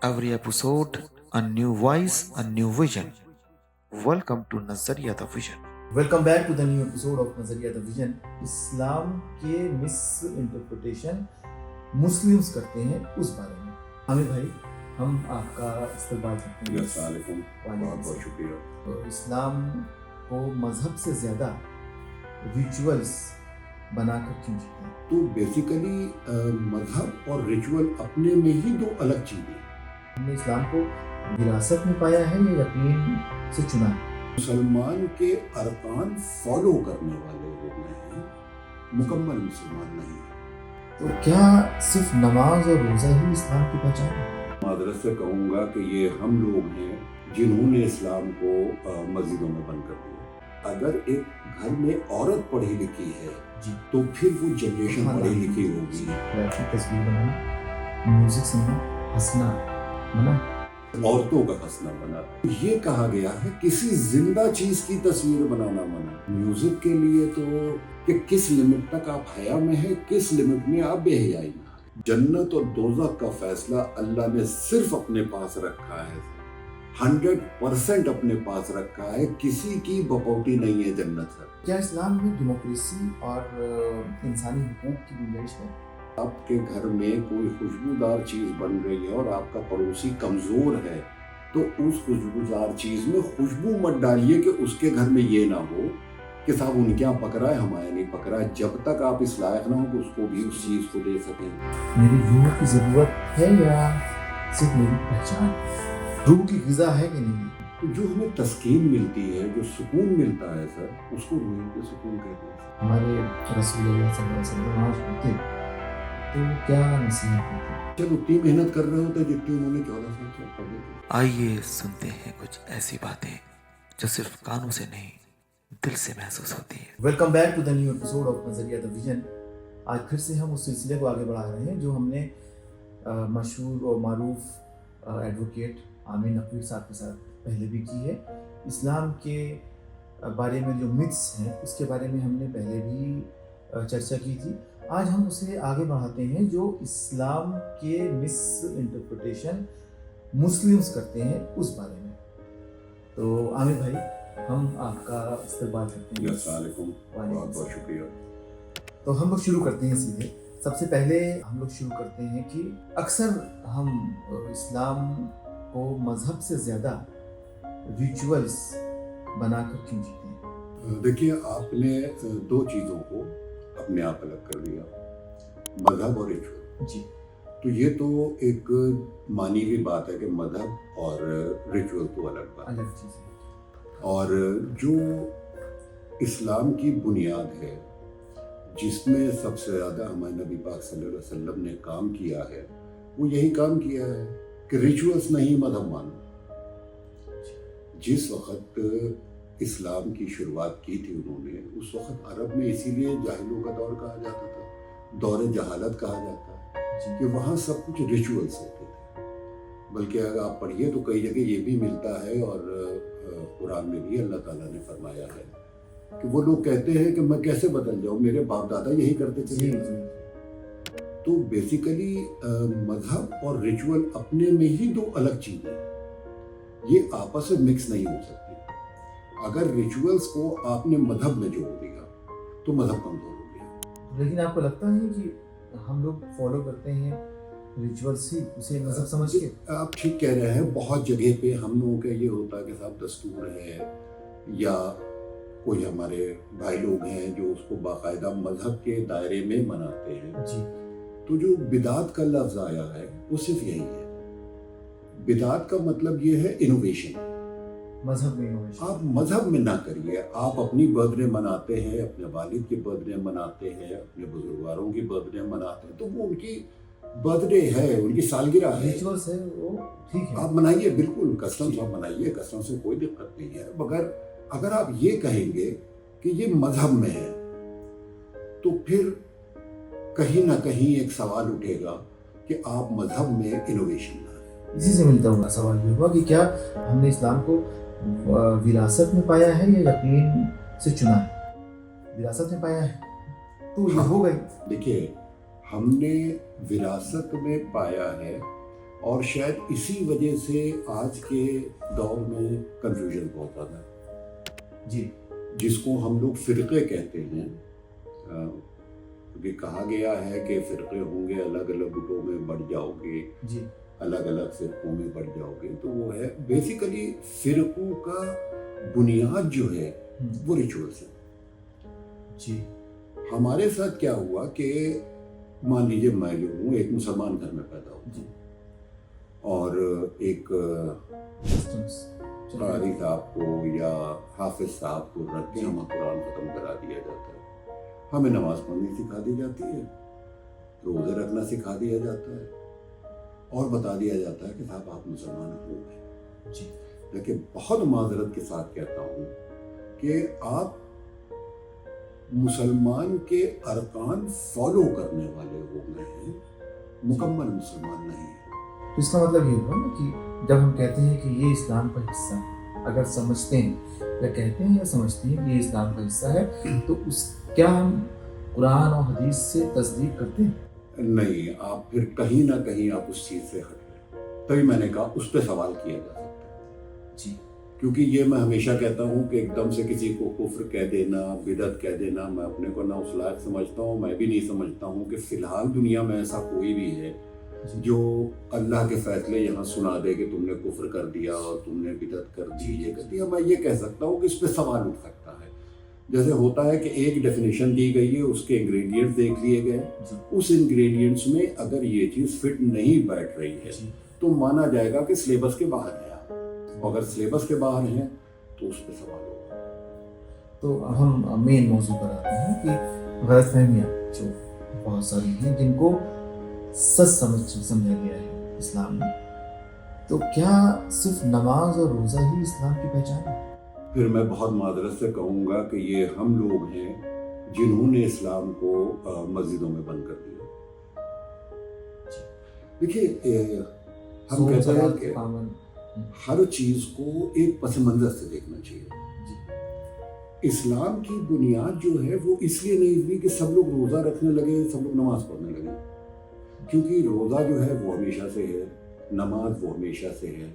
Every episode, a new voice, a new vision. Welcome to Nazariya the Vision. Welcome back to the new episode of Nazariya the vision. Islam के miss interpretation Muslims करते हैं उस बारे में आमिर भाई हम आपका इस्तकबाल करते हैं। अस्सलाम वालेकुम, बहुत बहुत शुक्रिया। तो इस्लाम को मजहब से ज़्यादा रिचुअल्स बनाकर क्यों जीते हैं? तो बेसिकली मजहब और रिचुअल अपने में ही दो अलग चीज़ें हैं। हमने इस्लाम को विरासत में पाया है या यकीन से चुना है? मुसलमान के अरकान फॉलो करने वाले लोग हैं, मुकम्मल मुसलमान नहीं है। तो क्या सिर्फ नमाज और रोज़ा ही इस्लाम की पहचान है? मादरत से कहूँगा कि ये हम लोग हैं जिन्होंने इस्लाम को मस्जिदों में बंद कर दिया। अगर एक घर में औरत पढ़ी लिखी है जी तो फिर वो जनरेशन पढ़ी लिखी होगी। बैठ के तस्वीर बनाना, म्यूजिक सुनना, हंसना मना, औरतों का हंसना मना। ये कहा गया है किसी जिंदा चीज की तस्वीर बनाना मना। म्यूजिक के लिए तो कि किस लिमिट तक आप हया में है, किस लिमिट में आप बेहयाई में है। जन्नत और दोज़ख का फैसला अल्लाह ने सिर्फ अपने पास रखा है, 100% अपने पास रखा है। किसी की बपौती नहीं है जन्नत से। क्या इस्लाम में डेमोक्रेसी और इंसानी हुकूक की गुंजाइश है? आपके घर में कोई खुशबूदार चीज बन रही है और आपका पड़ोसी कमजोर है तो उस खुशबूदार चीज में खुशबू मत डालिए कि उसके घर में ये ना हो कि साहब उनके यहाँ पक रहा है हमारे नहीं पक रहा है। जब तक आप इस लायक ना हो कि उसको भी उस चीज को दे सकें। मेरी रूह की ज़रूरत है या सिर्फ मेरी पहचान? रूह की ग़िज़ा है कि नहीं? तो जो हमें तस्कीन मिलती है, जो सुकून मिलता है सर, उसको रूह के सुकून कहते हैं। हमारे रसूल अल्लाह सल्लल्लाहु अलैहि वसल्लम आज होते तो क्या नसीहत देते? जब उतनी मेहनत कर रहे होते जितनी उन्होंने 14 साल से कर दी थी। आइए सुनते हैं कुछ ऐसी बातें जो सिर्फ कानों से नहीं दिल से महसूस होती है। Welcome back to the new episode of Nazariya the vision. आज फिर से हम उस सिलसिले को आगे बढ़ा रहे हैं जो हमने मशहूर और मारूफ एडवोकेट आमिर नकवी साहब के साथ पहले भी की है। इस्लाम के बारे में जो मिथ्स हैं उसके बारे में हमने पहले भी चर्चा की थी। आज हम उसे आगे बढ़ाते हैं जो इस्लाम के मिस इंटरप्रिटेशन मुस्लिम्स करते हैं उस बारे में। तो आमिर भाई हम आपका इस्तकबाल करते हैं। अस्सलाम वालेकुम, बहुत बहुत शुक्रिया। तो हम लोग शुरू करते हैं सीधे। सबसे पहले हम लोग शुरू करते हैं कि अक्सर हम इस्लाम को मजहब से ज़्यादा रिचुअल्स बनाकर क्यों जीते हैं? देखिए, आपने दो चीज़ों को अपने आप अलग कर दिया, मजहब और रिचुअल। जी, तो ये तो एक मानी हुई बात है कि मजहब और रिचुअल तो अलग बात है। अलग चीज़ है। और जो इस्लाम की बुनियाद है, जिसमें सबसे ज़्यादा हमारे नबी पाक सल्लल्लाहु अलैहि वसल्लम ने काम किया है, वो यही काम किया है कि रिचुअल्स नहीं मजहब मानो। जिस वक्त इस्लाम की शुरुआत की थी उन्होंने, उस वक्त अरब में इसीलिए जाहिलों का दौर कहा जाता था, दौर जहालत कहा जाता है, कि वहाँ सब कुछ रिचुअल्स होते थे। बल्कि अगर आप पढ़िए तो कई जगह ये भी मिलता है और कुरान में भी अल्लाह ताला ने फरमाया है कि वो लोग कहते हैं कि मैं कैसे बदल जाऊँ, मेरे बाप दादा यही करते थे। तो बेसिकली मजहब और रिचुअल अपने में ही दो अलग चीज़ें हैं, ये आपस में मिक्स नहीं हो सकती। अगर रिचुअल्स को आपने मजहब में जोड़ दिया तो मजहब कमजोर हो गया। लेकिन आपको लगता है कि हम लोग फॉलो करते हैं रिचुअल्स ही उसे मजहब समझ के? आप ठीक कह रहे हैं। बहुत जगह पे हम लोगों का ये होता है कि साहब दस्तूर है या कोई हमारे भाई लोग हैं जो उसको बाकायदा मजहब के दायरे में मनाते हैं। जी, तो जो बिदात का लफ्ज आया है वो सिर्फ यही है। बिदात का मतलब ये है इनोवेशन। मजहब में इनोवेशन आप मजहब में ना करिए। आप अपनी बर्थडे मनाते हैं, अपने वालिद की बर्थडे मनाते हैं, अपने बुजुर्गवारों की बर्थडे मनाते हैं, तो वो उनकी बर्थडे है, उनकी सालगिरह है, रिचुअल्स है, वो ठीक है, आप मनाइए, बिल्कुल कस्टम से आप मनाइए, कस्टम से कोई दिक्कत नहीं है। मगर अगर आप ये कहेंगे कि ये मजहब में है तो फिर कहीं ना कहीं एक सवाल उठेगा कि आप मजहब में इनोवेशन लाएं। इसी से मिलता हुआ सवाल ये हुआ कि क्या हमने इस्लाम को विरासत में पाया है या यकीन से चुना है? विरासत में पाया है तो ये हो गई। देखिए, हमने विरासत में पाया है اور شاید اسی وجہ سے آج کے دور میں کنفیوژن بہت زیادہ ہے، جی جس کو ہم لوگ فرقے کہتے ہیں، کیونکہ کہا گیا ہے کہ فرقے ہوں گے، الگ الگ گٹوں میں بڑھ جاؤ گے، جی الگ الگ فرقوں میں بڑھ جاؤ گے، تو وہ ہے بیسیکلی فرقوں کا بنیاد جو ہے وہ ریچولس ہے۔ جی ہمارے ساتھ کیا ہوا کہ مان لیجیے میں جو ہوں ایک مسلمان گھر میں پیدا ہوں، جی اور ایک قاری صاحب کو یا حافظ صاحب کو رکھ کے ہمیں قرآن ختم کرا دیا جاتا ہے، ہمیں نماز پڑھنی سکھا دی جاتی ہے، روزے رکھنا سکھا دیا جاتا ہے، اور بتا دیا جاتا ہے کہ صاحب آپ مسلمان ہو گئے۔ جی لیکن بہت معذرت کے ساتھ کہتا ہوں کہ آپ مسلمان کے ارکان فالو کرنے والے ہو گئے ہیں، مکمل مسلمان نہیں ہیں۔ تو اس کا مطلب یہ ہوا نا کہ جب ہم کہتے ہیں کہ یہ اسلام کا حصہ ہے، اگر سمجھتے ہیں یا کہتے ہیں یا سمجھتے ہیں کہ یہ اسلام کا حصہ ہے، تو اس کیا ہم قرآن اور حدیث سے تصدیق کرتے ہیں؟ نہیں، آپ پھر کہیں نہ کہیں آپ اس چیز سے ہٹ گئے، تبھی میں نے کہا اس پہ سوال کیا جا سکتا ہے۔ جی کیونکہ یہ میں ہمیشہ کہتا ہوں کہ ایک دم سے کسی کو کفر کہہ دینا، بدعت کہہ دینا، میں اپنے کو نہ اس لائق سمجھتا ہوں، میں بھی نہیں سمجھتا ہوں کہ فی الحال دنیا میں ایسا کوئی بھی ہے جو اللہ کے فیصلے یہاں سنا دے کہ تم نے کفر کر دیا اور تم نے بدعت کر دی، یہ کر دیا۔ میں یہ کہہ سکتا ہوں کہ اس پہ سوال اٹھ سکتا ہے، جیسے ہوتا ہے کہ ایک ڈیفینیشن دی گئی ہے، اس کے انگریڈینٹس دیکھ لیے گئے، اس انگریڈینٹس میں اگر یہ چیز فٹ نہیں بیٹھ رہی ہے تو مانا جائے گا کہ سلیبس کے باہر ہے، اگر سلیبس کے باہر ہیں تو اس پہ سوال ہوگا۔ تو اب ہم مین موضوع پر آتے ہیں کہ غلط فہمیاں جو بہت ساری ہیں جن کو سچ سمجھا گیا ہے اسلام میں، تو کیا صرف نماز اور روزہ ہی اسلام کی پہچان ہے؟ پھر میں بہت معذرت سے کہوں گا کہ یہ ہم لوگ ہیں جنہوں نے اسلام کو مسجدوں میں بند کر دیا۔ دیکھیے ہم کہتے ہیں کہ ہر چیز کو ایک پس منظر سے دیکھنا چاہیے۔ اسلام کی بنیاد جو ہے وہ اس لیے نہیں ہوئی کہ سب لوگ روزہ رکھنے لگے، سب لوگ نماز پڑھنے لگے، کیونکہ روزہ جو ہے وہ ہمیشہ سے ہے، نماز وہ ہمیشہ سے ہے،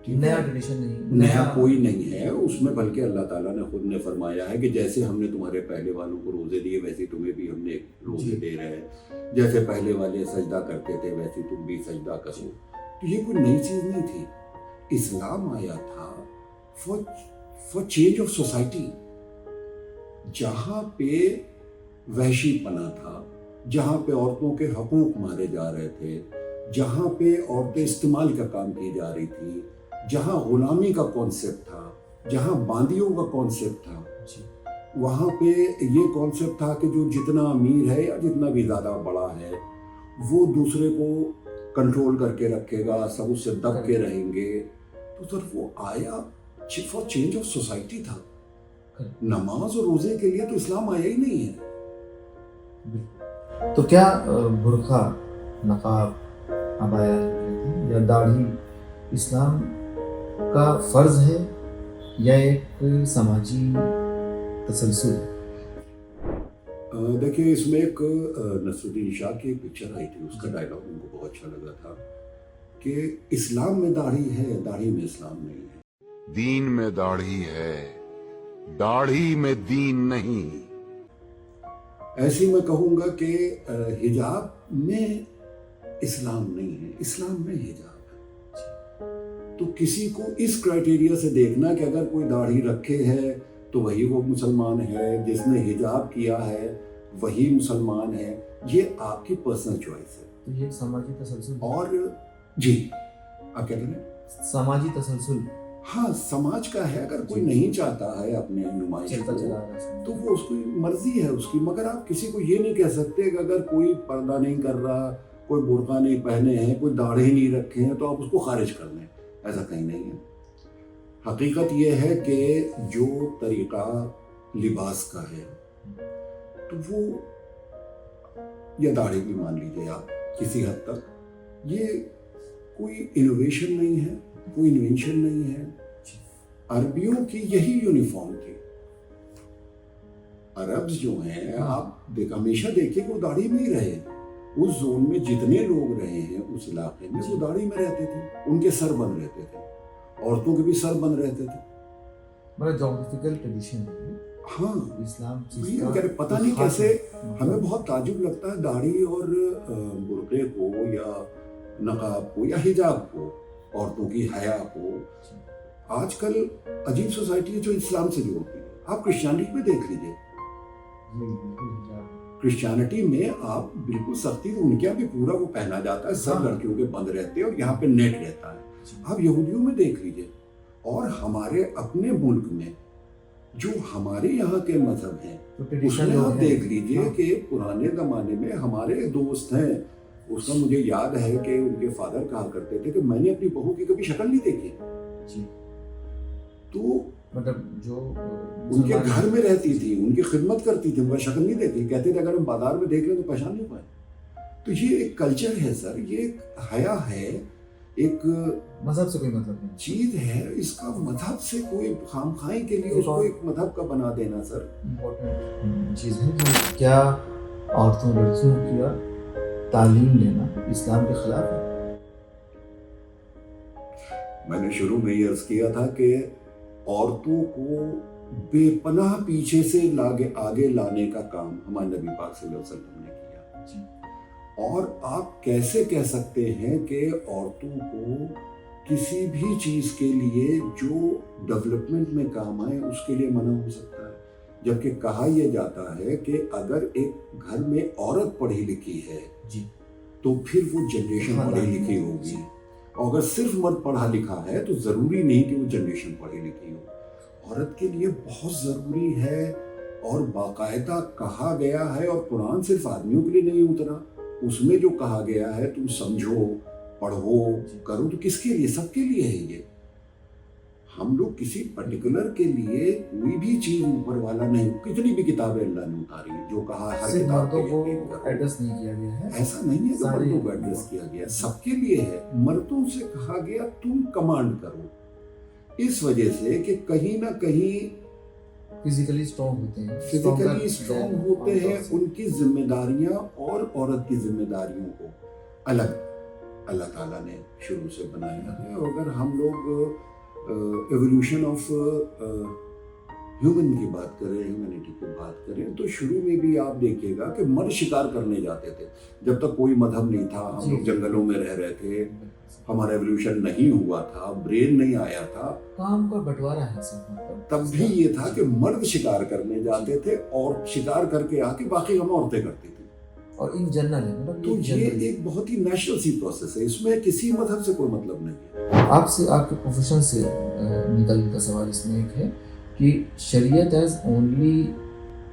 نیا ٹریڈیشن نہیں، نیا کوئی نہیں ہے اس میں، بلکہ اللہ تعالیٰ نے خود نے فرمایا ہے کہ جیسے ہم نے تمہارے پہلے والوں کو روزے دیے ویسے تمہیں بھی ہم نے روزے دے رہے ہیں، جیسے پہلے والے سجدہ کرتے تھے ویسے تم بھی سجدہ کرو۔ تو یہ کوئی نئی چیز نہیں تھی، اسلام آیا تھا فار چینج آف سوسائٹی۔ جہاں پہ وحشی پنا تھا، جہاں پہ عورتوں کے حقوق مارے جا رہے تھے، جہاں پہ عورتیں استعمال کا کام کی جا رہی تھی، جہاں غلامی کا کانسیپٹ تھا، جہاں باندیوں کا کانسیپٹ تھا، وہاں پہ یہ کانسیپٹ تھا کہ جو جتنا امیر ہے یا جتنا بھی زیادہ بڑا ہے وہ دوسرے کو کنٹرول کر کے رکھے گا، سب اس سے دب کے رہیں گے۔ تو سر وہ آیا فار چینج آف سوسائٹی تھا، نماز اور روزے کے لیے تو اسلام آیا ہی نہیں ہے۔ تو کیا برقع، نقاب، عبایا یا داڑھی اسلام کا فرض ہے یا ایک سماجی تسلسل؟ دیکھیں اس میں ایک نصر الدین شاہ کی ایک پکچر آئی تھی، اس کا ڈائلاگ ان کو بہت اچھا لگا تھا کہ اسلام میں داڑھی ہے، داڑھی میں اسلام نہیں ہے۔ دین میں داڑھی ہے، داڑھی میں دین نہیں۔ ایسے میں کہوں گا کہ حجاب میں اسلام نہیں ہے، اسلام میں حجاب ہے۔ تو کسی کو اس کرائٹیریا سے دیکھنا کہ اگر کوئی داڑھی رکھے ہے تو وہی وہ مسلمان ہے، جس نے حجاب کیا ہے وہی مسلمان ہے، یہ آپ کی پرسنل چوائس ہے۔ تو یہ سماجی تسلسل اور جی آپ کہتے ہیں سماجی تسلسل، ہاں سماج کا ہے، اگر کوئی نہیں چاہتا ہے اپنے نمائش کو تو وہ اس کی مرضی ہے اس کی، مگر آپ کسی کو یہ نہیں کہہ سکتے کہ اگر کوئی پردہ نہیں کر رہا، کوئی برقع نہیں پہنے ہیں، کوئی داڑھی نہیں رکھے ہیں تو آپ اس کو خارج کر دیں، ایسا کہیں نہیں ہے۔ حقیقت یہ ہے کہ جو طریقہ لباس کا ہے تو وہ، یا داڑھی بھی مان لیجیے آپ کسی حد تک، یہ کوئی انوویشن نہیں ہے، کوئی انوینشن نہیں ہے۔ عربیوں کی یہی یونیفارم تھی۔ عربز جو ہیں آپ ہمیشہ دیکھیں کہ وہ داڑھی میں ہی رہے، उस जोन में जितने लोग रहे हैं उस इलाके में वो दाढ़ी में रहते थे, उनके सर बंद रहते थे, औरतों के भी सर बंद रहते थे। मतलब जोग्राफिकल ट्रेडिशन है हाँ, इस्लाम वही हम कह रहे, पता नहीं कैसे हमें बहुत ताजुब लगता है दाढ़ी और बुर्के को या नकाब को या हिजाब को, औरतों की हया को। आजकल अजीब सोसाइटी है जो इस्लाम से जोड़ती है। आप क्रिश्चियनिटी में देख लीजिए, क्रिश्चियनिटी में आप बिल्कुल सख्ती, उनके यहाँ भी पूरा वो पहना जाता है, सब लड़कियों के बंद रहते हैं और यहाँ पे नेट रहता है। आप यहूदियों में देख लीजिए और हमारे अपने मुल्क में जो हमारे यहाँ के मजहब हैं उसमें आप देख लीजिए कि पुराने जमाने में हमारे दोस्त हैं, उसका मुझे याद है कि उनके फादर कहा करते थे कि मैंने अपनी बहू की कभी शक्ल नहीं देखी। तो मतलब जो उनके घर में रहती थी, उनकी खिदमत करती थी, उनका शक्ल नहीं देखी, कहते थे अगर हम बाजार में देख लें तो पहचान नहीं पाए। तो ये एक कल्चर है सर, ये एक हया है, एक मजहब से कोई मतलब नहीं चीज है। इसका मजहब से कोई खामखाई के लिए उसको एक मजहब का बना देना सर इम्पोर्टेंट चीज़ है कि क्या औरतों लड़कियों की तालीम लेना इस्लाम के खिलाफ है। मैंने शुरू में ये अर्ज किया था कि औरतों को बेपनाह पीछे से आगे लाने का काम हमारे नबी पाक सल्लल्लाहु अलैहि वसल्लम ने किया। और आप कैसे कह सकते हैं कि औरतों को किसी भी चीज के लिए जो डेवलपमेंट में काम आए उसके लिए मना हो सकता है, जबकि कहा यह जाता है कि अगर एक घर में औरत पढ़ी लिखी है जी तो फिर वो जनरेशन पढ़ी लिखी होगी, और अगर सिर्फ मर्द पढ़ा लिखा है तो जरूरी नहीं कि वो जनरेशन पढ़ी लिखी हो। औरत के लिए बहुत जरूरी है और बाकायदा कहा गया है, और कुरान सिर्फ आदमियों के लिए नहीं उतरा, उसमें जो कहा गया है तुम समझो, पढ़ो, करो, तो किसके लिए? सबके लिए है ये। हम लोग किसी पर्टिकुलर के लिए कोई भी चीज ऊपर वाला नहीं, कितनी भी किताबें अल्लाह ने उतारी जो कहा हर किताब को एड्रेस नहीं किया गया है, ऐसा नहीं है कि मर्दों को एड्रेस किया गया, सबके लिए है। मर्दों से कहा गया तुम कमांड करो, इस वजह से कि कहीं ना कहीं फिजिकली स्ट्रॉन्ग होते हैं, फिजिकली स्ट्रॉन्ग होते हैं, उनकी जिम्मेदारियां और औरत की जिम्मेदारियों को अलग अल्लाह ताला ने शुरू से बनाया है। और अगर हम लोग एवोल्यूशन ऑफ ह्यूमन की बात करें, ह्यूमैनिटी की बात करें, तो शुरू में भी आप देखिएगा कि मर्द शिकार करने जाते थे। जब तक कोई मजहब नहीं था, हम लोग जंगलों में रह रहे थे, हमारा एवोल्यूशन नहीं हुआ था, ब्रेन नहीं आया था, काम का बंटवारा है सब, मतलब तब भी ये था कि मर्द शिकार करने जाते थे और शिकार करके आके बाकी हम औरतें करती थी। और इन जनरल है, मतलब तो ये एक बहुत ही नेचुरल सी प्रोसेस है, इसमें किसी मजहब से कोई मतलब नहीं है। आपसे, आपके प्रोफेशन से निकल का सवाल इसमें एक है कि शरीयत एज ओनली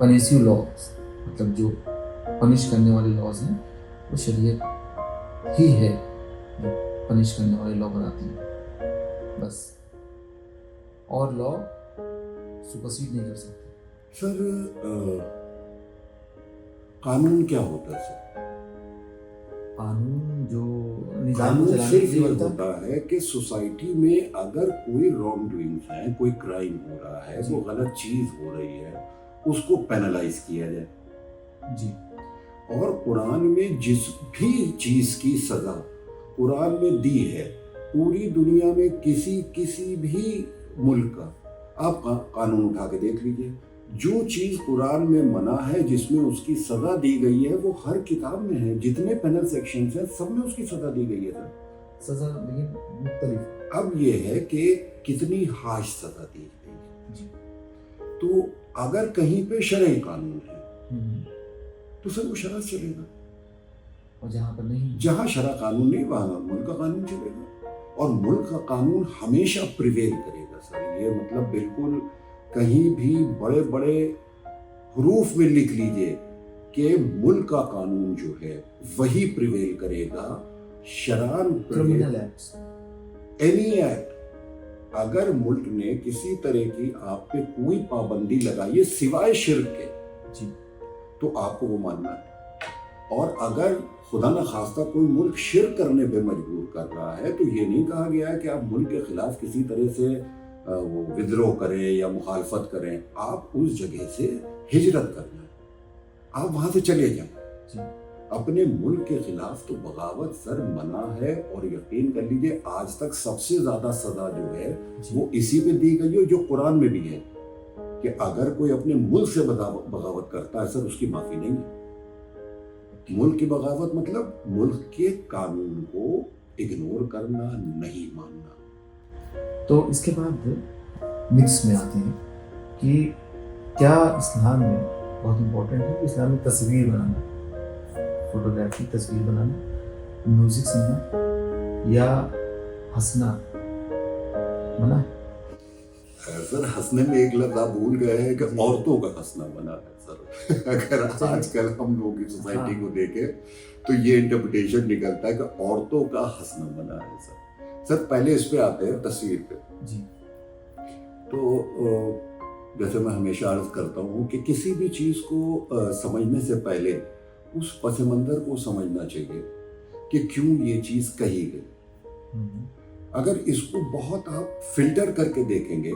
पनिशिव लॉज, मतलब जो पनिश करने वाले लॉज हैं वो शरीयत ही है जो पनिश करने वाले लॉ बनाती है बस, और लॉ सुपरसीड नहीं कर सकते। सर कानून क्या होता है सर? कानून जो कानून सिर्फ ये होता है कि सोसाइटी में अगर कोई रॉन्ग डूइंग्स है, कोई क्राइम हो रहा है, वो गलत चीज हो रही है, उसको पेनलाइज किया जाए जी। और कुरान में जिस भी चीज की सजा कुरान में दी है, पूरी दुनिया में किसी भी मुल्क का आप कानून उठा के देख लीजिए, जो चीज कुरान में मना है, जिसमें उसकी सजा दी गई है, वो हर किताब में है। जितने पेनल सेक्शंस हैं सब में उसकी सजा दी गई है सर। सजा लेकिन मुख्तलिफ। अब ये है कि कितनी हाश सजा दी गई है। तो अगर कहीं पे शरई कानून है तो सर वो शरअ चलेगा, और जहाँ पर नहीं, जहाँ शरअ कानून नहीं वहाँ मुल्क का कानून चलेगा, और मुल्क का कानून हमेशा प्रिवेल करेगा सर। ये मतलब बिल्कुल कहीं भी बड़े बड़े हरूफ में लिख लीजिए कि मुल्क का कानून जो है वही प्रिवेल करेगा। शरान क्रिमिनल एक्ट्स, एनी एक्ट, अगर मुल्क ने किसी तरह की आप पे कोई पाबंदी लगाई है सिवाय शिर्क के जी, तो आपको वो मानना है। और अगर खुदा न खास्ता कोई मुल्क शिर्क करने पे मजबूर कर रहा है तो ये नहीं कहा गया है कि आप मुल्क के खिलाफ किसी तरह से वो विद्रोह करें या मुखालफत करें, आप उस जगह से हिजरत करना है, आप वहां से चले जाएं। اپنے ملک کے خلاف تو بغاوت سر منع ہے، اور یقین کر لیجیے آج تک سب سے زیادہ سزا جو ہے وہ اسی پہ دی گئی ہے جو قرآن میں بھی ہے، کہ اگر کوئی اپنے ملک سے بغاوت کرتا ہے سر اس کی معافی نہیں ہے۔ ملک کی بغاوت مطلب ملک کے قانون کو اگنور کرنا، نہیں ماننا۔ تو اس کے بعد مکس میں آتے ہیں کہ کیا اسلام میں بہت امپورٹنٹ ہے کہ اسلام میں تصویر بنانا، فوٹوگرافی تصویر بنانا، میوزک سننا یا ہنسنا منع ہے؟ سر ہنسنے میں ایک لفظ آپ بھول گئے ہیں کہ عورتوں کا ہنسنا منع ہے سر۔ اگر آج کل ہم لوگ کی سوسائٹی کو دیکھیں تو یہ انٹرپریٹیشن نکلتا ہے کہ عورتوں کا ہنسنا منع ہے سر۔ سر پہلے اس پہ آتے ہیں تصویر پہ۔ جی تو جیسے میں ہمیشہ عرض کرتا ہوں کہ کسی بھی چیز کو سمجھنے سے پہلے اس پس منظر کو سمجھنا چاہیے کہ کیوں یہ چیز کہی گئی۔ اگر اس کو بہت آپ فلٹر کر کے دیکھیں گے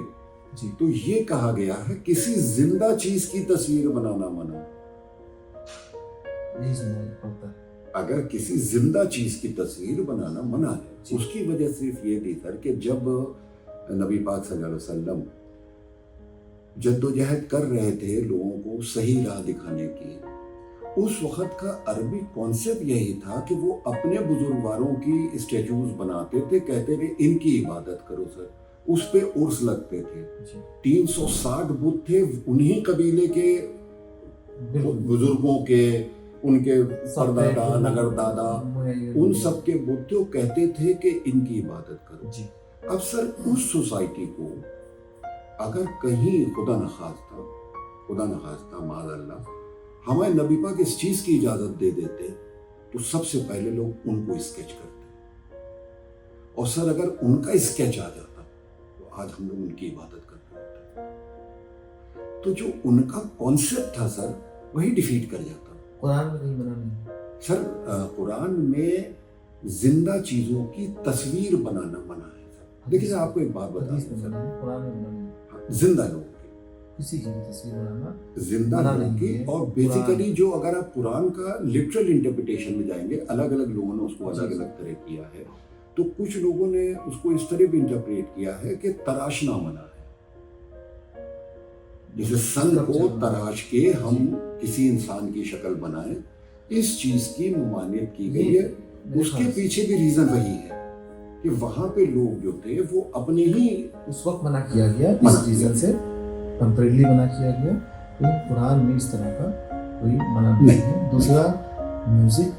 جی تو یہ کہا گیا ہے کسی زندہ چیز کی تصویر بنانا منع۔ یہی سننا پڑتا ہے۔ اگر کسی زندہ چیز کی تصویر بنانا منع ہے، اس کی وجہ صرف یہ تھی سر کہ جب نبی پاک صلی اللہ علیہ وسلم جدوجہد کر رہے تھے لوگوں کو صحیح راہ دکھانے کی، اس وقت کا عربی کانسیپٹ یہی تھا کہ وہ اپنے بزرگواروں کی اسٹیچوز بناتے تھے، کہتے تھے ان کی عبادت کرو سر، اس پہ عرس لگتے تھے۔ 360 بت تھے انہی قبیلے کے بزرگوں کے، ان کے پردادا نگر دادا، ان سب کے بت تھے، وہ کہتے تھے کہ ان کی عبادت کرو۔ اب سر اس سوسائٹی کو اگر کہیں خدا نخواستہ معاذ اللہ ہمارے نبی پاک اس چیز کی اجازت دے دیتے تو سب سے پہلے لوگ ان کو اسکیچ کرتے، اور سر اگر ان کا اسکیچ آ جاتا تو آج ہم لوگ ان کی عبادت کر رہے ہوتے۔ تو جو ان کا کانسیپٹ تھا سر وہی ڈیفیٹ کر جاتا۔ قرآن میں کہیں منع نہیں سر قرآن میں زندہ چیزوں کی تصویر بنانا منع ہے سر۔ دیکھیے آپ کو ایک بات بتا حدیث دوں میں سر، منع ہے، قرآن میں منع نہیں ہے۔ زندہ لوگوں کی، کسی کی بھی تصویر بنانا زندہ منع لوگوں نہیں کی، ہے۔ اور بیسیکلی جو اگر آپ قرآن کا لٹرل انٹرپریٹیشن میں جائیں گے، الگ الگ لوگوں نے اس کو الگ الگ طرح کیا ہے، تو کچھ لوگوں نے اس کو اس طرح بھی انٹرپریٹ کیا ہے کہ تراشنا منع ہے، جیسے سن کو تراش کے ہم کسی انسان کی شکل بنائیں، اس چیز کی ممانعت کی گئی ہے۔ اس کے پیچھے بھی ریزن وہی ہے کہ وہاں پہ لوگ جو تھے وہ اپنے ہی اس وقت منع کیا گیا، اس ریزن سے ٹمپریلی منع کیا گیا، لیکن قرآن میں اس طرح کا کوئی منع نہیں ہے۔ دوسرا میوزک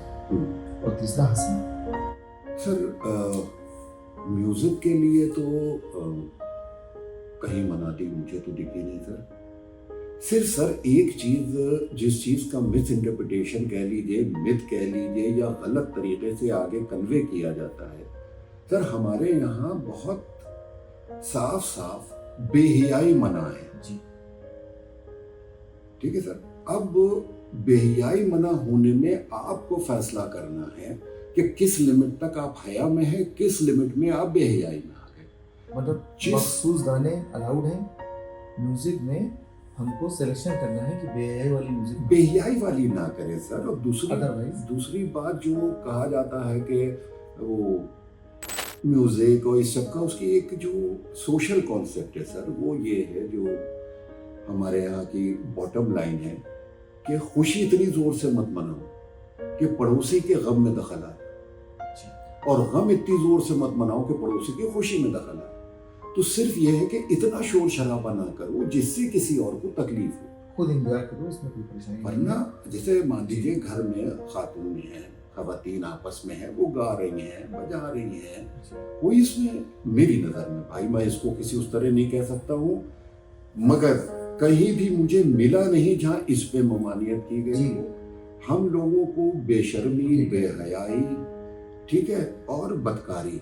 اور تیسرا ہنسنا۔ سر میوزک کے لیے تو کہیں مناتی مجھے تو دکھی نہیں سر۔ صرف سر ایک چیز، جس چیز کا مس انٹرپریٹیشن کہہ لیجیے، مت کہہ لیجیے، یا غلط طریقے سے آگے کنوے کیا جاتا ہے سر، ہمارے یہاں بہت صاف صاف بے حیائی منع ہے۔ جی ٹھیک ہے سر۔ اب بے حیائی منع ہونے میں آپ کو فیصلہ کرنا ہے کہ کس لمٹ تک آپ حیا میں ہیں، کس لمٹ میں آپ بے حیائی میں آ گئے۔ مطلب مخصوص گانے الاؤڈ ہیں، میوزک میں ہم کو سلیکشن کرنا ہے کہ بے حیائی والی میوزک بے حیائی والی نہ کریں سر۔ اور دوسری بات جو کہا جاتا ہے کہ وہ میوزک اور اس سب کا، اس کی ایک جو سوشل کانسیپٹ ہے سر، وہ یہ ہے جو ہمارے یہاں کی باٹم لائن ہے کہ خوشی اتنی زور سے مت مناؤ کہ پڑوسی کے غم میں دخل آئے، اور غم اتنی زور سے مت مناؤ کہ پڑوسی کی خوشی میں دخل آئے۔ تو صرف یہ ہے کہ اتنا شور شرابہ نہ کرو جس سے کسی اور کو تکلیف ہو، خود انجوائے کرو، اس میں کوئی پریشانی نہیں۔ ورنہ جیسے مان لیجیے گھر میں خاتون ہیں، خواتین آپس میں ہیں، وہ گا رہی ہیں، بجا رہی ہیں، کوئی اس میں میری نظر میں، بھائی میں اس کو کسی اس طرح نہیں کہہ سکتا ہوں، مگر کہیں بھی مجھے ملا نہیں جہاں اس پہ ممانعت کی گئی ہو۔ ہم لوگوں کو بے شرمی، بے حیائی، ٹھیک ہے، اور بدکاری،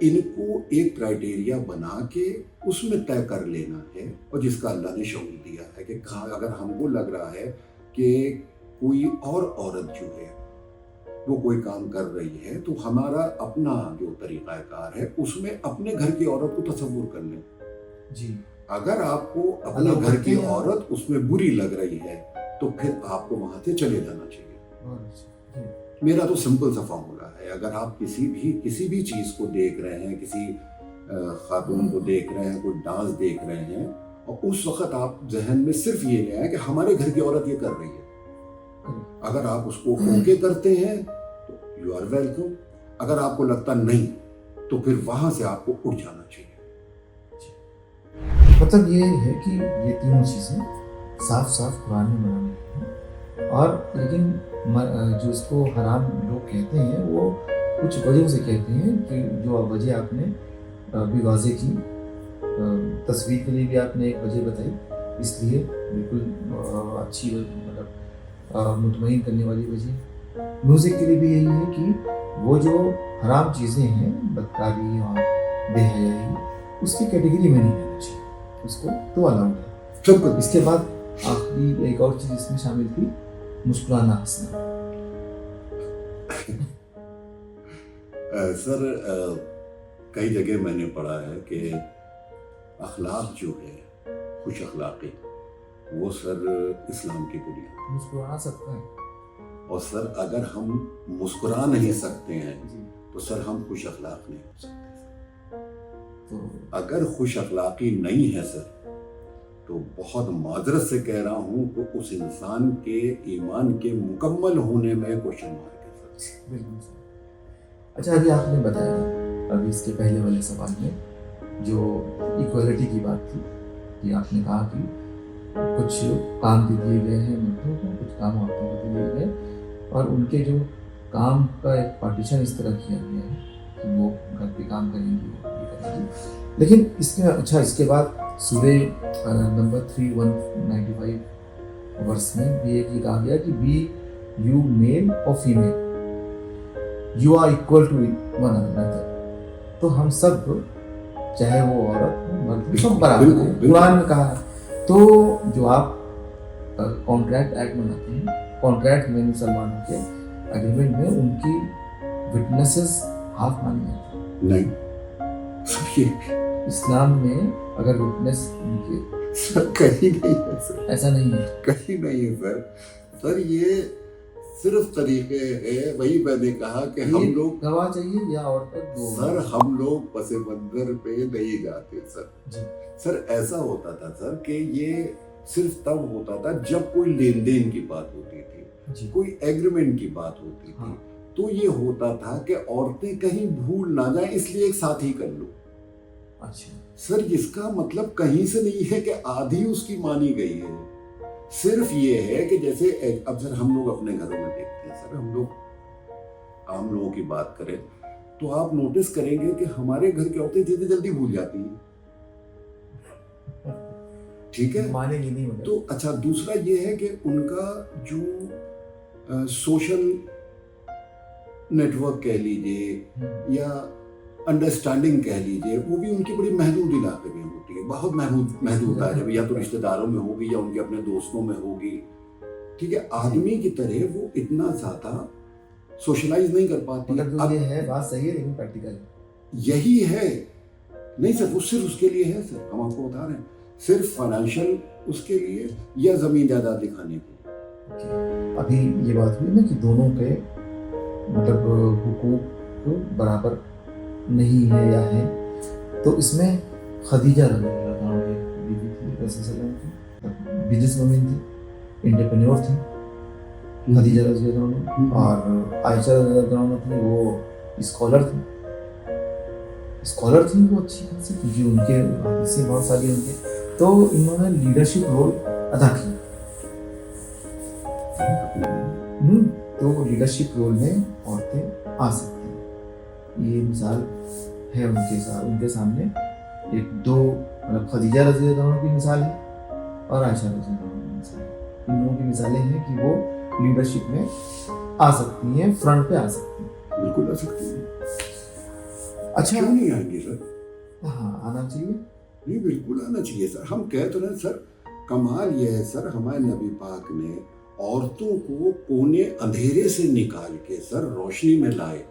ان کو ایک کرائٹیریا بنا کے اس میں طے کر لینا ہے، اور جس کا اللہ نے شعور دیا ہے کہ اگر ہم کو لگ رہا ہے کہ کوئی اور عورت جو ہے وہ کوئی کام کر رہی ہے، تو ہمارا اپنا جو طریقہ کار ہے اس میں اپنے گھر کی عورت کو تصور کر لیں۔ جی اگر آپ کو اپنے گھر کی عورت اس میں بری لگ رہی ہے تو پھر آپ کو وہاں سے چلے جانا چاہیے۔ बहुत अच्छा जी। मेरा तो सिंपल सा फॉर्मूला है, अगर आप किसी भी चीज़ को देख रहे हैं, किसी खातून को देख रहे हैं, कोई डांस देख रहे हैं, और उस वक्त आप जहन में सिर्फ ये ले आए कि हमारे घर की औरत ये कर रही है, अगर आप उसको ओके करते हैं तो यू आर वेलकम, अगर आपको लगता नहीं तो फिर वहां से आपको उठ जाना चाहिए। मतलब ये है कि ये तीनों चीज़ें साफ साफ कुरान में मना नहीं है, और लेकिन जो इसको हराम लोग कहते हैं वो कुछ वजहों से कहते हैं, कि जो वजह आपने भी वाज़ेह की, तस्वीर के लिए भी आपने एक वजह बताई, इसलिए बिल्कुल अच्छी, मतलब मुतमईन करने वाली वजह। म्यूज़िक के लिए भी यही है कि वो जो हराम चीज़ें हैं, बदकारी और बेहयाई, उसकी कैटेगरी में नहीं रहना चाहिए, उसको तो अलाउड है। बिल्कुल। इसके बाद आखिरी एक और चीज़ इसमें शामिल थी, मुस्कुराना, हंसना। सर कई जगह मैंने पढ़ा है कि अखलाक जो है, खुश अखलाक़ी, वो सर इस्लाम की बुनियाद। मुस्कुराना सकता है, और सर अगर हम मुस्कुरा नहीं सकते हैं जी, तो सर हम खुश अखलाक नहीं हो सकते। तो अगर खुश अखलाकी नहीं है सर, तो बहुत माजरत से कह रहा हूँ कि उस इंसान के ईमान के मुकम्मल होने में क्वेश्चन मार्क है सर। बिल्कुल सर। अच्छा, अभी आपने बताया, अभी इसके पहले वाले सवाल में जो इक्वालिटी की बात थी, कि आपने कहा कि कुछ काम दे दिए गए हैं मर्दों को, कुछ काम औरतों को दे दिए गए, और उनके जो काम का एक पार्टीशन इस तरह किया गया है कि वो घर पे काम करेंगी, वो ये करेंगी। लेकिन इसमें अच्छा, इसके बाद सूरे नंबर 3195 वर्स में भी एक ये कहा गया कि बी यू मेल और female, you are equal to one another. तो हम सब, चाहे वो औरत हो मर्द हो, सब बराबर हैं, कुरान में कहा है। तो जो आप कॉन्ट्रैक्ट एक्ट बनाते हैं, कॉन्ट्रैक्ट में मुसलमानों के एग्रीमेंट में उनकी विटनेसेस हाफ मानी जाती है। नहीं सर, ये इस्लाम में अगर विटनेस उनके, सर कहीं नहीं है सर, ऐसा नहीं है, कहीं नहीं है सर। सर ये सिर्फ तरीके है, वही मैंने कहा कि हम ये लोग, गवाह चाहिए या औरत दो। सर हम लोग पसे मंजर पे नहीं जाते सर। जी, सर ऐसा होता था सर कि ये सिर्फ तब होता था जब कोई लेन देन की बात होती थी, जी, कोई एग्रीमेंट की बात होती थी, हाँ। तो ये होता था कि औरतें कहीं भूल ना जाए, इसलिए एक साथ ही कर लो। अच्छा, सर इसका मतलब कहीं से नहीं है कि आधी उसकी मानी गई है, सिर्फ ये है कि जैसे अब सर हम लोग अपने घरों में देखते हैं सर, हम लोग आम लोगों की बात करें तो आप नोटिस करेंगे कि हमारे घर की औरतें जल्दी जल्दी भूल जाती हैं, ठीक है, मानेंगी नहीं मगर। तो अच्छा दूसरा ये है कि उनका जो सोशल नेटवर्क कह लीजिए या अंडरस्टैंडिंग कह लीजिए, वो भी उनकी बड़ी महदूद इलाके में होती है, बहुत महदूद है, जब या तो रिश्तेदारों में होगी या उनके अपने दोस्तों में होगी, ठीक है। आदमी की तरह वो इतना ज्यादा सोशलाइज नहीं कर पाती। मतलब जो अब ये है बात सही है, लेकिन प्रैक्टिकल है। यही है, नहीं सर वो सिर्फ उसके लिए है सर, हम आपको बता रहे हैं, सिर्फ फाइनेंशियल उसके लिए या जमीन जायदाद दिखाने के लिए। अभी ये बात हुई ना कि दोनों के मतलब हुकूक बराबर नहीं है या है, तो इसमें खदीजा रज़ियल्लाहु अन्हा एक बीवी थी रसूल सल्लल्लाहु अलैहि वसल्लम की, बिजनेस वुमन थी, एंटरप्रेन्योर थी खदीजा रज़ियल्लाहु अन्हा, और आयशा रज़ियल्लाहु अन्हा थी, वो स्कॉलर थी वो अच्छी खासी, क्योंकि उनके हदीसें बहुत सारी उनके, तो इन्होंने लीडरशिप रोल अदा किया। तो लीडरशिप रोल में औरतें आ सकती हैं, ये मिसाल है उनके सामने। एक दो मतलब खदीजा रज़ियल्लाहु अन्हा की मिसाल है और आयशा रज़ियल्लाहु अन्हा की मिसाल है। इन लोगों की मिसालें हैं कि वो लीडरशिप में आ सकती हैं, फ्रंट पे आ सकती हैं। बिल्कुल आ सकती है। अच्छा, क्यों नहीं आएंगे सर? हाँ आना चाहिए। नहीं बिल्कुल आना चाहिए सर, हम कह तो रहे सर, कमाल ये है सर, हमारे नबी पाक ने औरतों को कोने अंधेरे से निकाल के सर रोशनी में लाए,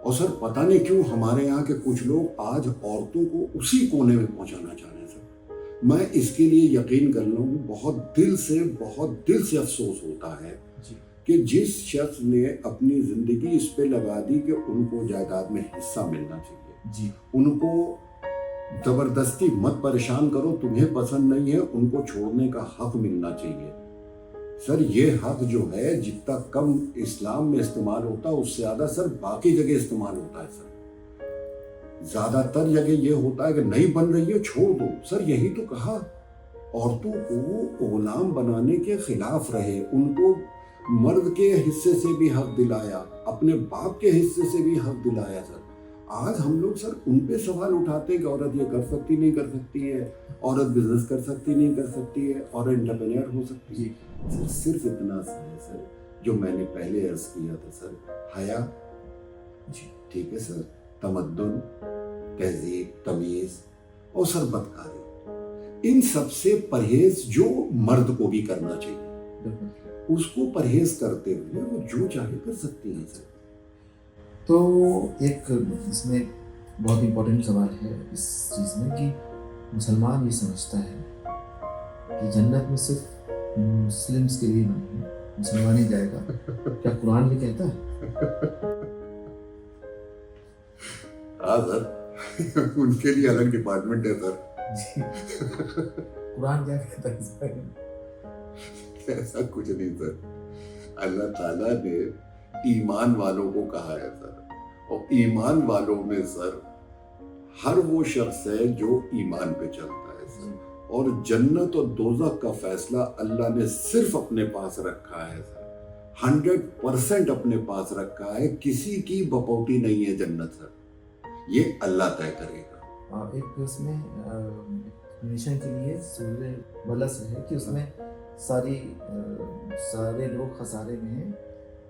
और सर पता नहीं क्यों हमारे यहाँ के कुछ लोग आज औरतों को उसी कोने में पहुंचाना चाह रहे हैं सर। मैं इसके लिए यकीन कर लूँ, बहुत दिल से अफसोस होता है کہ جس شخص نے اپنی زندگی اس پہ لگا دی کہ ان کو جائیداد میں حصہ ملنا چاہیے، جی ان کو زبردستی مت پریشان کرو، تمہیں پسند نہیں ہے، ان کو چھوڑنے کا حق ملنا چاہیے. سر یہ حق جو ہے جتنا کم اسلام میں استعمال ہوتا ہے اس سے زیادہ سر باقی جگہ استعمال ہوتا ہے. سر زیادہ تر جگہ یہ ہوتا ہے کہ نہیں بن رہی ہے چھوڑ دو. سر یہی تو کہا، عورتوں کو غلام بنانے کے خلاف رہے، ان کو مرد کے حصے سے بھی حق دلایا، اپنے باپ کے حصے سے بھی حق دلایا. سر آج ہم لوگ سر ان پہ سوال اٹھاتے ہیں کہ عورت یہ کر سکتی نہیں کر سکتی ہے، عورت بزنس کر سکتی نہیں کر سکتی ہے، عورت انٹرپرینور ہو سکتی ہے. سر صرف اتنا سا ہے سر جو میں نے پہلے عرض کیا تھا سر، حیا، جی ٹھیک ہے سر، تمدن، تہذیب، تمیز اور سر بدکاری، ان سب سے پرہیز جو مرد کو بھی کرنا چاہیے، بالکل. اس کو پرہیز کرتے ہوئے وہ جو چاہے کر سکتی ہیں. سر تو ایک اس میں بہت امپورٹنٹ سوال ہے اس چیز میں کہ مسلمان یہ سمجھتا ہے کہ جنت میں صرف مسلمس کے لیے بنی ہے، مسلمان ہی جائے گا. کیا قرآن یہ کہتا ہے؟ ہاں سر ان کے لیے الگ ڈپارٹمنٹ ہے سر. جی قرآن کیا کہتا ہے اس بارے میں؟ ایسا کچھ نہیں سر. اللہ تعالیٰ نے ایمان والوں کو کہا ہے سر، اور ایمان والوں میں سر ہر وہ شخص ہے جو ایمان پہ چلتا ہے سر. اور جنت اور دوزخ کا فیصلہ اللہ نے صرف اپنے پاس رکھا ہے سر، 100% اپنے پاس رکھا ہے. کسی کی بپوتی نہیں ہے جنت سر، یہ اللہ طے کرے گا. ایک اس میں ایکسپلینیشن کے لیے سورہ بلس ہے کہ اس میں سارے لوگ خسارے میں ہیں،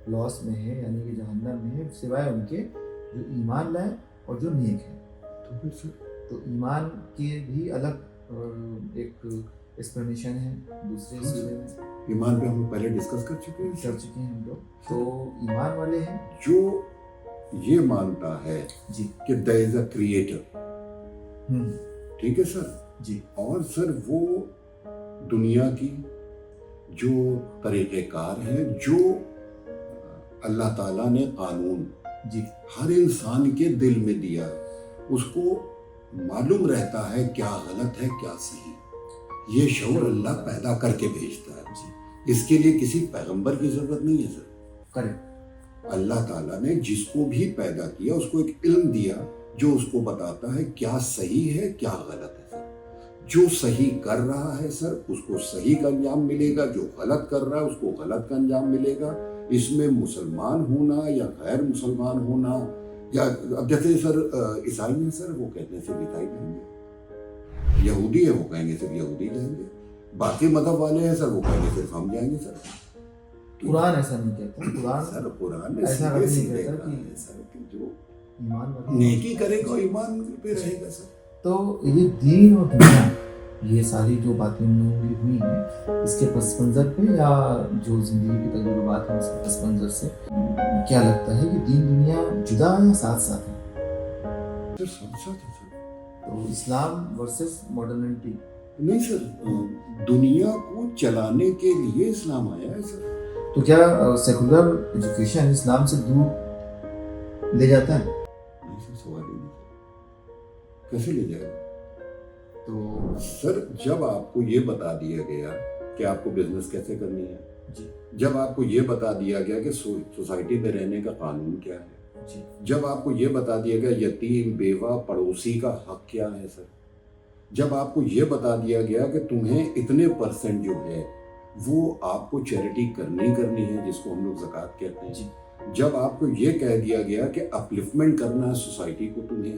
لاس میں ہیں، یعنی کہ جہنم میں ہیں، سوائے ان کے جو ایمان لائے اور جو نیک ہیں. تو ایمان کے بھی الگ ایک ایکسپلینیشن ہے دوسرے سورے میں. ایمان پہ ہم پہلے ڈسکس کر چکے ہیں ہم لوگ. تو ایمان والے ہیں جو یہ مانتا ہے جی کہ there is a creator، ٹھیک ہے سر، جی اور سر وہ دنیا کی جو طریقہ کار ہے، جو اللہ تعالیٰ نے قانون جی ہر انسان کے دل میں دیا، اس کو معلوم رہتا ہے کیا غلط ہے کیا صحیح. یہ شعور اللہ پیدا کر کے بھیجتا ہے. جی اس کے لیے کسی پیغمبر کی ضرورت نہیں ہے سر. کریکٹ. اللہ تعالیٰ نے جس کو بھی پیدا کیا اس کو ایک علم دیا جو اس کو بتاتا ہے کیا صحیح ہے کیا غلط ہے. سر جو صحیح کر رہا ہے سر اس کو صحیح کا انجام ملے گا، جو غلط کر رہا ہے اس کو غلط کا انجام ملے گا. اس میں مسلمان ہونا یا غیر مسلمان ہونا، یا اب جیسے سر عیسائی ہیں سر، وہ کہتے ہیں صرف عیسائی رہیں گے، یہودی ہے وہ کہیں گے صرف یہودی رہیں گے، باقی مذہب والے ہیں سر وہ کہیں گے صرف ہم جائیں گے. سر قرآن ایسا نہیں کہتا. قرآن سر قرآن ایسا سیدھے نہیں سیدھے کہتا کہا کہ ہے سر کہ جو ایمان والے نیکی کرے گا ایمان پہ رہے گا. سر تو یہ دین اور دنیا، یہ ساری جو باتیں ہم لوگوں کی ہوئی ہیں اس کے پس منظر پہ یا جو زندگی کے تجربات ہیں اس کے پس منظر سے کیا لگتا ہے کہ دین دنیا جدا یا ساتھ ساتھ ہے؟ سر سب ساتھ ہے سر. تو اسلام ورسز ماڈرنٹی نہیں سر، دنیا کو چلانے کے لیے اسلام آیا ہے سر. تو کیا سیکولر ایجوکیشن اسلام سے دور لے جاتا ہے؟ نہیں سر، سوال ہی نہیں. کیسے لے جائے گا؟ تو سر جب آپ کو یہ بتا دیا گیا کہ آپ کو بزنس کیسے کرنی ہے، جی جب آپ کو یہ بتا دیا گیا کہ سوسائٹی میں رہنے کا قانون کیا ہے، جی جب آپ کو یہ بتا دیا گیا یتیم بیوہ پڑوسی کا حق کیا ہے سر، جب آپ کو یہ بتا دیا گیا کہ تمہیں اتنے % جو ہے وہ آپ کو چیریٹی کرنی ہے جس کو ہم لوگ زکوٰۃ کہتے ہیں، جی جب آپ کو یہ کہہ دیا گیا کہ اپلفمنٹ کرنا ہے سوسائٹی کو تمہیں،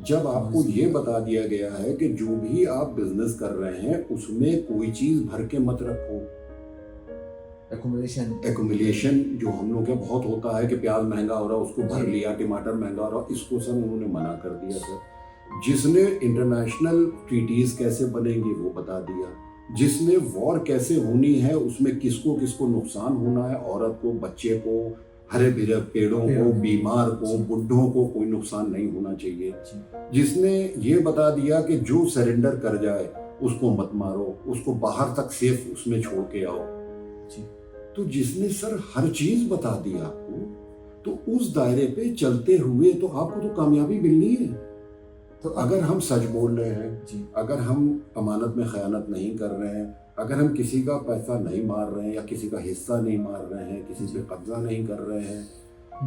جب آپ کو یہ بتا دیا گیا ہے کہ جو بھی آپ بزنس کر رہے ہیں اس میں کوئی چیز بھر کے مت رکھو. ایکومولیشن جو ہم لوگ کے بہت ہوتا ہے کہ پیاز مہنگا ہو رہا ہے اس کو بھر لیا، ٹماٹر مہنگا ہو رہا ہے اس کو سر انہوں نے منع کر دیا. سر جس نے انٹرنیشنل ٹریٹیز کیسے بنیں گی وہ بتا دیا، جس نے وار کیسے ہونی ہے اس میں کس کو نقصان ہونا ہے، عورت کو، بچے کو، ہرے بھرے پیڑوں کو، بیمار کو، بڈھوں کو کوئی نقصان نہیں ہونا چاہیے. جس نے یہ بتا دیا کہ جو سرنڈر کر جائے اس کو مت مارو، اس کو باہر تک سیف اس میں چھوڑ کے آؤ. تو جس نے سر ہر چیز بتا دی آپ کو, تو اس دائرے پہ چلتے ہوئے تو آپ کو تو کامیابی ملنی ہے. تو اگر ہم سچ بول رہے ہیں, اگر ہم امانت میں خیانت نہیں کر رہے ہیں, اگر ہم کسی کا پیسہ نہیں مار رہے ہیں یا کسی کا حصہ نہیں مار رہے ہیں, کسی پہ قبضہ نہیں کر رہے ہیں,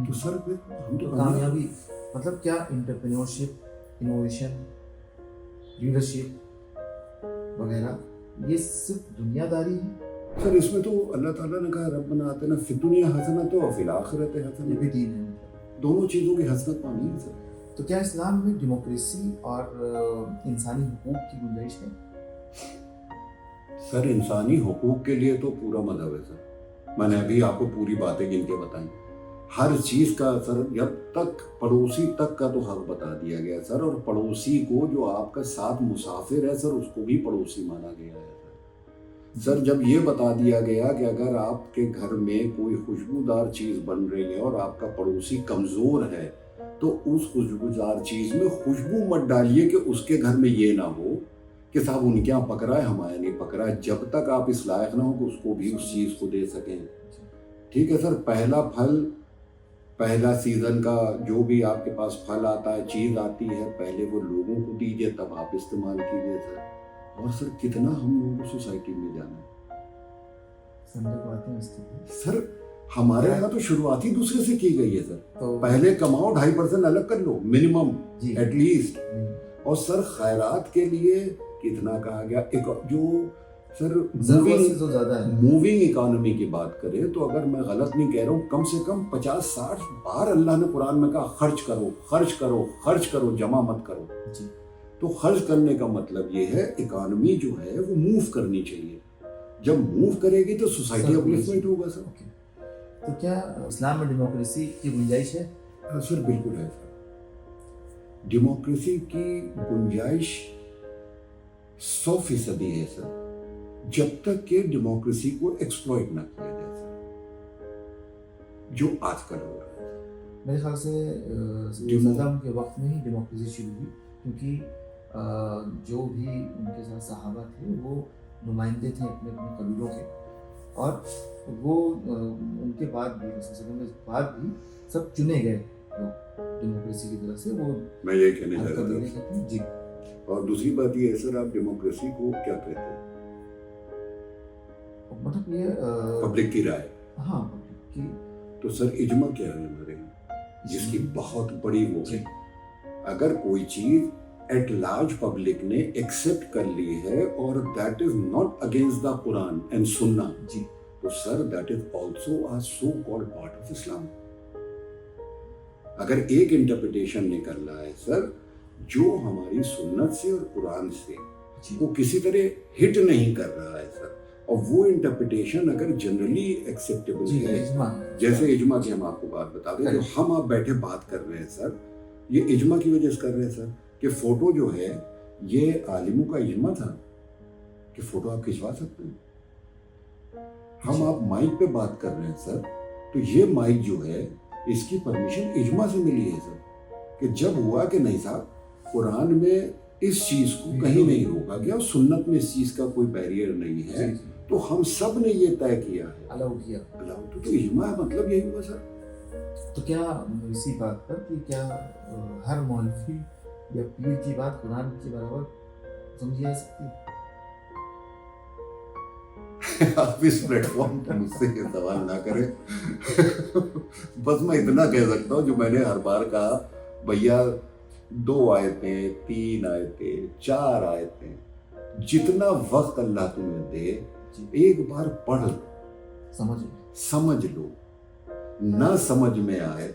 تو سر پھر ہم تو کامیابی مطلب کیا انٹرپرینورشپ, انوویشن, لیڈرشپ وغیرہ یہ صرف دنیا داری ہے. سر اس میں تو اللہ تعالیٰ نے کہا ربنا آتنا فی الدنیا حسنۃ وفی الآخرۃ یہ حسنۃ, بھی دین ہے. دونوں چیزوں کی حسنت پانی ہے سر. تو کیا اسلام میں ڈیموکریسی اور انسانی حقوق کی گنجائش ہے؟ سر انسانی حقوق کے لیے تو پورا مذہب ہے سر. میں نے ابھی آپ کو پوری باتیں گن کے بتائیں. ہر چیز کا سر, جب تک پڑوسی تک کا تو حق بتا دیا گیا سر, اور پڑوسی کو جو آپ کا ساتھ مسافر ہے سر اس کو بھی پڑوسی مانا گیا ہے سر. جب یہ بتا دیا گیا کہ اگر آپ کے گھر میں کوئی خوشبودار چیز بن رہی ہے اور آپ کا پڑوسی کمزور ہے تو اس خوشبودار چیز میں خوشبو مت ڈالیے کہ اس کے گھر میں یہ نہ ہو کہ صاحب ان کے یہاں پکڑا ہے ہمارے نہیں پکڑا ہے, جب تک آپ اس لائق نہ ہو کہ اس کو بھی اس چیز کو دے سکیں. ٹھیک ہے سر. پہلا پھل, پہلا سیزن کا جو بھی آپ کے پاس پھل آتا ہے, چیز آتی ہے, پہلے وہ لوگوں کو دیجیے تب آپ استعمال کیجیے سر. اور سر کتنا ہم لوگوں کو سوسائٹی میں جانا ہے سر. ہمارے یہاں تو شروعات ہی دوسرے سے کی گئی ہے سر. پہلے کماؤ 2.5% الگ کر لو منیمم ایٹ لیسٹ. اور سر خیرات کے لیے کتنا کہا گیا, جو سر موونگ اکانومی کی بات کریں تو اگر میں غلط نہیں کہہ رہا ہوں, کم سے کم 50-60 بار اللہ نے قرآن میں کہا خرچ کرو خرچ کرو خرچ کرو, جمع مت کرو. تو خرچ کرنے کا مطلب یہ ہے اکانومی جو ہے وہ موو کرنی چاہیے. جب موو کرے گی تو سوسائٹی اپلیفمنٹ ہوگا سر. تو کیا اسلام میں ڈیموکریسی کی گنجائش ہے؟ سر بالکل ہے سر. ڈیموکریسی کی گنجائش 100% ہے سر, جب تک کہ ڈیموکریسی کو ایکسپلوئٹ نہ کیا جائے سر, جو آج کل ہو رہا ہے. میرے خیال سے صدام کے وقت میں ہی ڈیموکریسی شروع ہوئی, کیونکہ جو بھی ان کے ساتھ صحابہ تھے وہ نمائندے تھے اپنے اپنے قبیلوں کے, اور وہ ان کے بعد بھی بعد بھی سب چنے گئے لوگ ڈیموکریسی کی طرف سے. وہ میں یہ کہنے جا رہا تھا جی. اور دوسری بات یہ ہے سر, آپ ڈیموکریسی کو کیا کہتے ہیں؟ مطلب یہ پبلک کی رائے. ہاں پبلک کی. تو سر اجماع کیا ہے ہمارے جس کی بہت بڑی وہ ہے, اگر کوئی چیز ایٹ لارج پبلک نے ایکسپٹ کر لی ہے اور that is not against the Quran and سنہ, جی, تو سر that is also a so called part of اسلام. اگر ایک انٹرپریٹیشن نکل رہا ہے سر جو ہماری سنت سے اور قرآن سے وہ کسی طرح ہٹ نہیں کر رہا ہے سر, اور وہ انٹرپریٹیشن اگر جنرلی ایکسیپٹیبل ہے, جیسے اجماع کی ہم آپ کو بات بتا دیں, جو ہم آپ بیٹھے بات کر رہے ہیں سر, یہ اجماع کی وجہ سے کر رہے ہیں سر کہ فوٹو جو ہے یہ عالموں کا اجماع تھا کہ فوٹو آپ کھنچوا سکتے ہیں. ہم آپ مائک پہ بات کر رہے ہیں سر, تو یہ مائک جو ہے اس کی پرمیشن اجماع سے ملی ہے سر, کہ جب ہوا کہ نہیں صاحب قرآن میں اس چیز کو کہیں نہیں روکا گیا اور سنت میں اس چیز کا کوئی بیریئر نہیں ہے, تو ہم سب نے یہ طے کیا ہے, الاؤ کیا, تو اجماع مطلب یہی ہوا سر. تو کیا اسی بات پر کہ کیا ہر مولوی یا پیر کی بات قرآن کے برابر سمجھی جا سکتی ہے؟ آپ اس پلیٹ فارم پر مجھ سے یہ سوال نہ کریں. بس میں اتنا کہہ سکتا ہوں جو میں نے ہر بار کہا, بھیا 2 آیتیں 3 آیتیں 4 آیتیں جتنا وقت اللہ تمہیں دے ایک بار پڑھ لو, سمجھ لو. نہ سمجھ میں آئے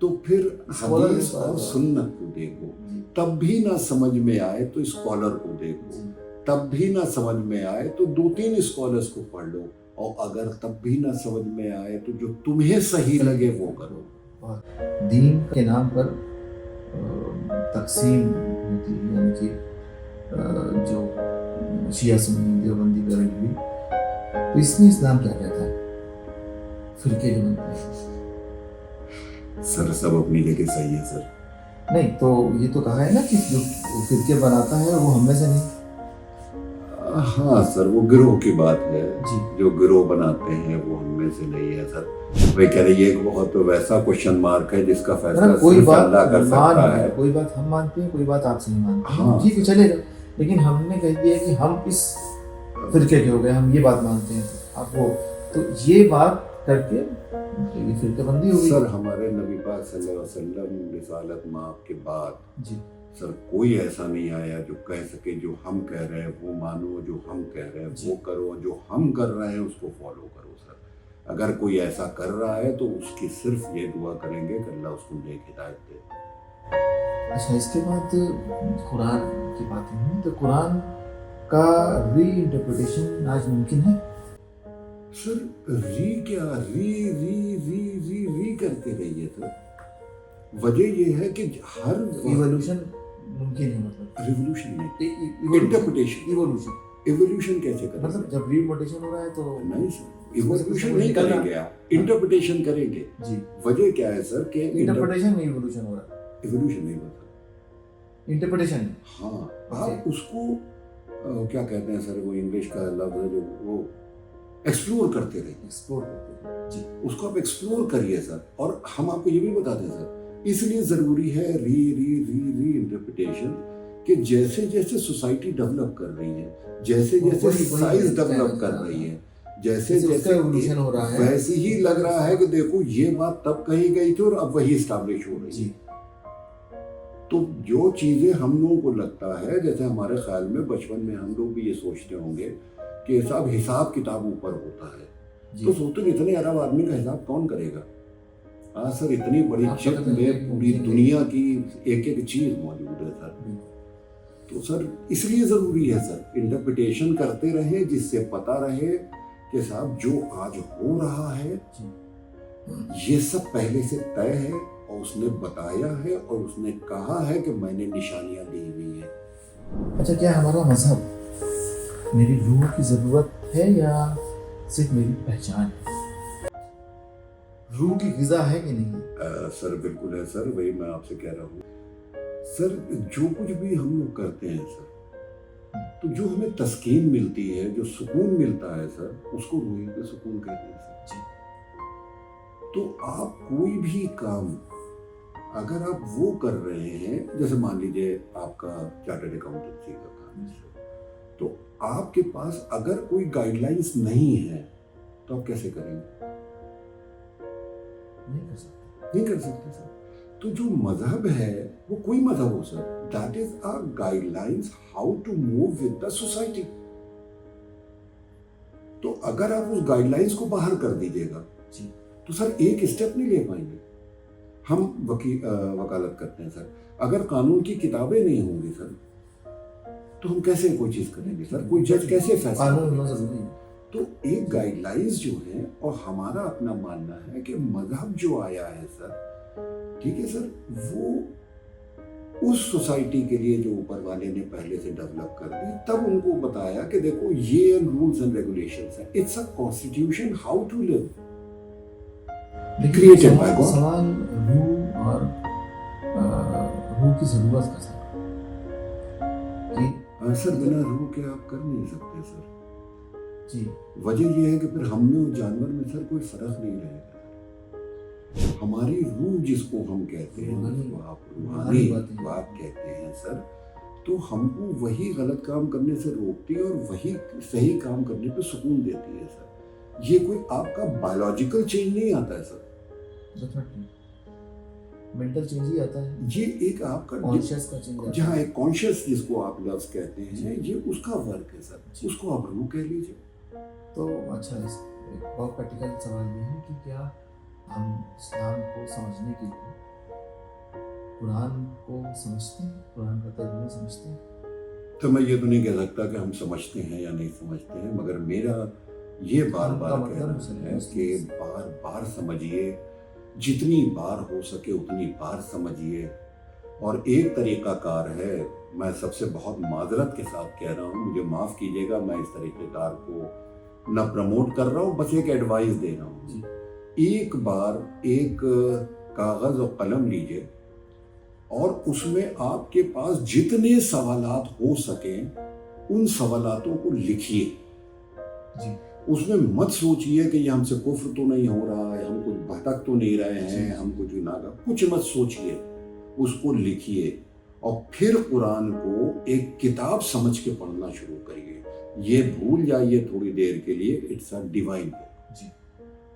تو پھر حدیث اور سنت کو دیکھو, تب بھی نہ سمجھ میں آئے تو اسکالر کو دیکھو, تب بھی نہ سمجھ میں آئے تو 2-3 اسکالرس کو پڑھ لو, اور اگر تب بھی نہ سمجھ میں آئے تو جو تمہیں صحیح لگے وہ کرو. دین کے نام پر تقسیم ہوتی ہے, یعنی کہ جو شیعہ سنی دیوبندی وغیرہ ہوئی, تو اس میں اسلام کیا کہتا ہے؟ فرقے جو بنتے ہیں سر سب اپنی جگہ صحیح ہے سر. نہیں تو یہ تو کہا ہے نا کہ جو فرقے بناتا ہے وہ ہم میں سے نہیں. हाँ सर, वो गिरोह की बात है। जी। जो गिरोह बनाते हैं वो हम में से नहीं है सर। वे कह रही है एक बहुत वैसा क्वेश्चन मार्क है जिसका फैसला कोई सिर्फ बात अल्लाह कर सकता है। कोई बात हम मानते हैं, कोई बात आपसे नहीं मानते हैं, हाँ। ठीक है चलेगा, लेकिन हमने कह दिया कि हम इस फिरके के हो गए, हम ये बात मानते हैं, आप वो, तो ये बात करके ये फिरकेबंदी हो गई। सर हमारे नबी पाक सल्लल्लाहु अलैहि वसल्लम रिसालत माप के बाद जी सर कोई ऐसा नहीं आया जो कह सके जो हम कह रहे हैं वो मानो, जो हम कह रहे हैं वो करो, जो हम कर रहे हैं उसको फॉलो करो। सर अगर कोई ऐसा कर रहा है तो उसकी सिर्फ ये दुआ करेंगे कि अल्लाह उसको नेक हिदायत दे। अच्छा, इसके बाद कुरान की बातें हुई, तो कुरान का री इंटरप्रिटेशन आज मुमकिन है? सर री क्या, री री री री री करते रहिए सर। वजह ये है कि हर इवोल्यूशन मुमकिन है, मतलब रिवोल्यूशन नहीं, इंटरप्रिटेशन, इवोल्यूशन कैसे करेंगे? मतलब जब रीमोटेशन हो रहा है तो नहीं सर, इवोल्यूशन नहीं करेंगे आप, इंटरप्रिटेशन करेंगे। जी, वजह क्या है सर कि इंटरप्रिटेशन में इवोल्यूशन हो रहा है, इवोल्यूशन नहीं होता। इंटरप्रिटेशन। हाँ आप उसको क्या कहते हैं सर, वो इंग्लिश का लफ्ज है जो वो एक्सप्लोर करते रहिए, एक्सप्लोर करते हैं जी, उसको आप एक्सप्लोर करिए सर। और हम आपको ये भी बताते हैं सर, इसलिए जरूरी है री री री री इंटरप्रिटेशन, कि जैसे जैसे सोसाइटी डेवलप कर रही है, जैसे जैसे साइंस डेवलप कर रही है, जैसे जैसे एवोल्यूशन हो रहा है, वैसे ही लग रहा है कि देखो ये बात तब कही गई थी और अब वही स्टैब्लिश हो रही है। तो जो चीजें हम लोगों को लगता है, जैसे हमारे ख्याल में बचपन में हम लोग भी ये सोचते होंगे कि साहब हिसाब किताब ऊपर होता है, तो सोचते हैं इतने अरब आदमी का हिसाब कौन करेगा। हाँ सर, इतनी बड़ी चिप में पूरी दुनिया की एक एक चीज मौजूद है सर। तो सर इसलिए जरूरी है सर इंटरप्रिटेशन करते रहे, जिससे पता रहे कि साहब जो आज हो रहा है ये सब पहले से तय है और उसने बताया है और उसने कहा है कि मैंने निशानियां दी हुई है। अच्छा, क्या हमारा मजहब मेरी रूह की जरूरत है या सिर्फ मेरी पहचान है? रूह की ग़िज़ा है कि नहीं? सर बिल्कुल है सर, वही मैं आपसे कह रहा हूँ सर। जो कुछ भी हम लोग करते हैं सर, तो जो हमें तस्कीन मिलती है, जो सुकून मिलता है सर, उसको रूह का सुकून कहते हैं सर। तो आप कोई भी काम अगर आप वो कर रहे हैं, जैसे मान लीजिए आपका चार्टर्ड अकाउंटेंसी का काम है, तो आपके पास अगर कोई गाइडलाइंस नहीं है तो आप कैसे करेंगे? नहीं कर सकते सर। तो जो मजहब है वो कोई मजहब हो sir, that is our guidelines how to move with the society. तो अगर आप उस गाइडलाइंस को बाहर कर दीजिएगा तो सर एक स्टेप नहीं ले पाएंगे। हम वकालत करते हैं सर, अगर कानून की किताबें नहीं होंगी सर तो हम कैसे कोई चीज करेंगे सर? कोई जज कैसे फैसला करेगा? तो एक गाइडलाइंस जो है, और हमारा अपना मानना है कि मजहब जो आया है सर, ठीक है सर, वो उस सोसाइटी के लिए जो ऊपर वाले ने पहले से डेवलप कर दी, तब उनको बताया कि देखो ये रूल्स एंड रेगुलेशंस है, it's a constitution how to live created by God. सवाल रूह और रूह की जरूरत का सर, कि सर बिना रूह के आप कर नहीं सकते सर जी। वजह यह है कि फिर हम में और जानवर में सर कोई फर्क नहीं रहेगा। हमारी रूह जिसको हम कहते हैं, जिसको आप रूहानी बात कहते हैं सर, तो हमको वही गलत काम करने से रोकती है और वही सही काम करने पे सुकून देती है सर। ये कोई आपका बायोलॉजिकल चेंज नहीं आता है सर, मेंटल चेंज ही आता है। ये एक आपका कॉन्शियस का चेंज, जहाँ एक कॉन्शियस जिसको आप लफ्ज कहते हैं, ये उसका वर्क है सर, उसको आप रूह कह लीजिए। तो अच्छा, एक बहुत प्रैक्टिकल सवाल ये है कि क्या हम इस्लाम को समझने के लिए कुरान को समझते हैं, कुरान का तर्जुमा समझते हैं? तो मैं ये तो नहीं कह सकता कि हम समझते हैं या नहीं समझते हैं, मगर मेरा ये बार बार कहना है कि बार बार समझिए, जितनी बार हो सके उतनी बार समझिए। और एक तरीक़ाकार है, मैं सबसे बहुत माजरत के साथ कह रहा हूँ, मुझे माफ़ कीजिएगा, मैं इस तरीक़ेकार को न प्रमोट कर रहा हूँ, बस एक एडवाइस दे रहा हूँ। एक बार एक कागज़ और कलम लीजिए और उसमें आपके पास जितने सवालात हो सकें उन सवालातों को लिखिए, जी उसमें मत सोचिए कि ये हमसे कुफ्र तो नहीं हो रहा है, हम कुछ भटक तो नहीं रहे जी। हैं, हम कुछ नागा, कुछ मत सोचिए, उसको लिखिए और फिर कुरान को एक किताब समझ के पढ़ना शुरू करिए। ये भूल जाइए थोड़ी देर के लिए, इट्स अ डिवाइन बुक। जी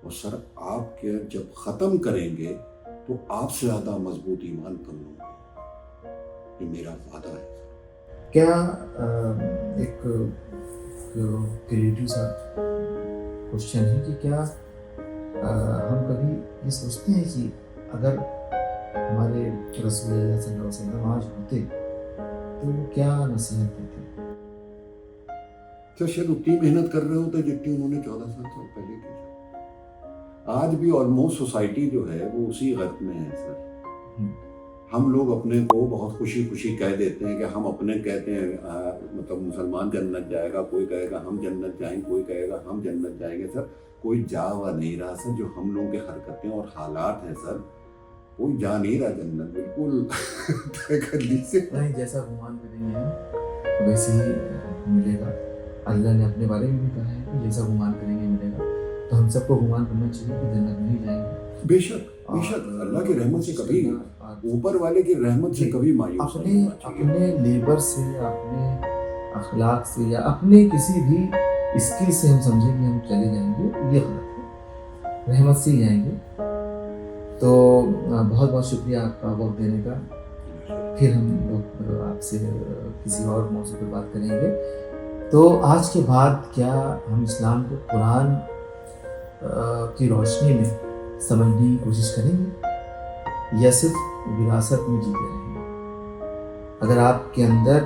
और सर आप जब ख़त्म करेंगे तो आपसे ज़्यादा मजबूत ईमान कम होगा, ये मेरा वादा है। क्या एक क्रिएटिव सा क्वेश्चन है कि क्या हम कभी ये सोचते हैं कि अगर हमारे रसूल अल्लाह सल्लल्लाहु अलैहि वसल्लम आज होते तो वो क्या नसीहत देते? तो शायद उतनी मेहनत कर रहे होते जितनी उन्होंने 14 साल पहले की थी। आज भी ऑलमोस्ट सोसाइटी जो है वो उसी गर्त में है सर। हम लोग अपने को बहुत खुशी खुशी कह देते हैं कि हम अपने कहते हैं मतलब मुसलमान जन्नत जाएगा, कोई कहेगा हम जन्नत जाएंगे, कोई कहेगा हम जन्नत जाएंगे। सर कोई जा हुआ नहीं रहा सर, जो हम लोगों के हरकतें और हालात हैं सर, कोई जा नहीं रहा जन्नत, बिल्कुल तय कर लीजिए। नहीं, जैसा गुमान करेंगे हम वैसे ही मिलेगा। अल्लाह ने अपने बारे में भी कहा है कि जैसा गुमान करेंगे मिलेगा, तो हम सबको गुमान करना चाहिए कि जन्नत में ही जाएंगे। बेशक बेशक, अल्लाह की रहमत से कभी, ऊपर वाले की रहमत से कभी मायूस अपने नहीं होना चाहिए। अपने लेबर से, अपने अखलाक से या अपने किसी भी स्किल से हम समझें कि हम चले जाएंगे, ये गलत है। रहमत से ही जाएंगे। तो बहुत बहुत शुक्रिया आपका वक्त देने का। फिर हम लोग आपसे किसी और मौजू पर बात करेंगे। तो आज के बाद क्या हम इस्लाम को कुरान की रोशनी में समझने की कोशिश करेंगे या सिर्फ विरासत में जीते रहेंगे? अगर आपके अंदर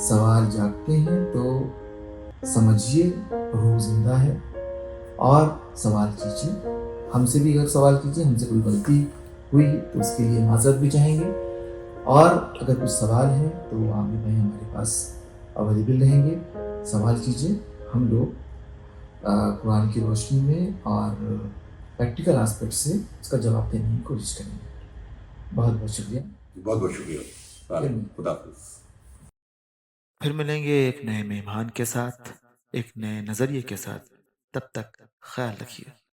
सवाल जागते हैं तो समझिए रूह जिंदा है और सवाल कीजिए। हमसे भी अगर सवाल कीजिए, हमसे कोई गलती हुई तो उसके लिए माजरत भी चाहेंगे। और अगर कुछ सवाल है तो आमिर भाई हमारे पास अवेलेबल रहेंगे, सवाल कीजिए। हम लोग कुरान की रोशनी में और प्रैक्टिकल एस्पेक्ट से उसका जवाब देने की कोशिश करेंगे। बहुत बहुत शुक्रिया। बहुत बहुत शुक्रिया। खुदा हाफिज़। फिर मिलेंगे एक नए मेहमान के साथ, एक नए नज़रिए के साथ। तब तक ख्याल रखिए।